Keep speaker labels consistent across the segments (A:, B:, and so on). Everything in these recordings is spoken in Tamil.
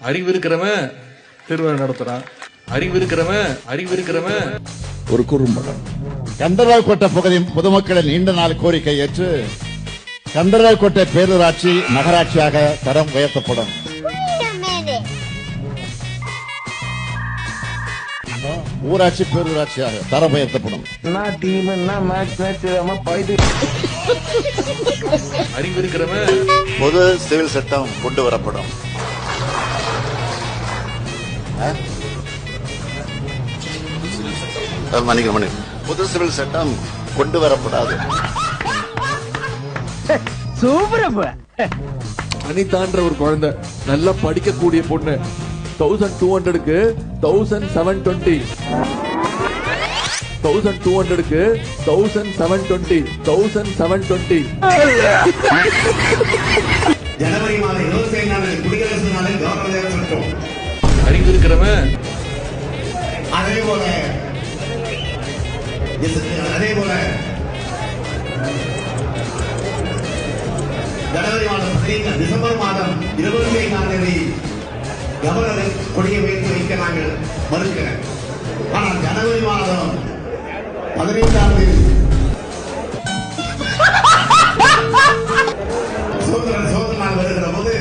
A: அறிவு இருக்கிறவன் திருவிழா நடத்துறான். அறிவு இருக்கிறவன்
B: ஒரு குறும்படம். கந்தராக்கோட்டை பகுதி பொதுமக்களின் நீண்ட நாள் கோரிக்கை ஏற்று கந்தராக்கோட்டை பேரூராட்சி நகராட்சியாக தரம் உயர்த்தப்படும். ஊராட்சி பேரூராட்சியாக தரம் உயர்த்தப்படும்.
A: அறிவு இருக்கிறவன்
B: பொது சிவில் சட்டம் கொண்டு வரப்படும். பொது சிவில் சட்டம் கொண்டு வரப்படாது.
C: அனிதான்ற ஒரு குழந்தை நல்லா படிக்கக்கூடிய பொண்ணு 1200க்கு 1720 1200க்கு 1720 1720
D: ஜனவரி மாதம் 25 நாள் குடியரசு நாளில் கவர்னர் ஏற்பட்டோம்.
A: அறிவு இருக்கிறவன்
D: அதே போல ஜனவரி மாதம் டிசம்பர் மாதம் 25ஆம் தேதி கவர்னர் கொடியை வைத்து வைக்க நாங்கள் மறுக்கிறேன். ஆனால் ஜனவரி மாதம் 15ஆம் தேதி சோதனை நாள் வருகிற போது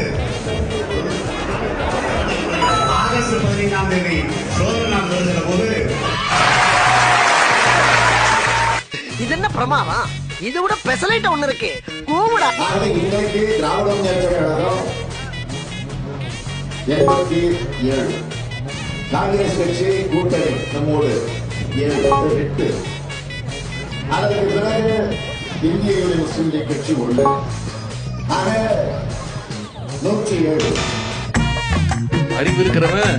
D: ஆகஸ்ட் 15ஆம் தேதி சோதனை நாள் வருகிற போது
E: இது என்ன பிரமாதம்? இது விட பெசலைட் ஒண்ணு இருக்கு. கூவுடா.
B: இன்னைக்கு திராவிட முன்னேற்ற கழகம் 87, காங்கிரஸ் கட்சி கூட்டணி நம்மோடு 8, அதற்கு பிறகு இந்திய யூனியன் முஸ்லீம் லீக் கட்சி உண்டு. ஆக 107.
A: அறிவு இருக்கிறவன்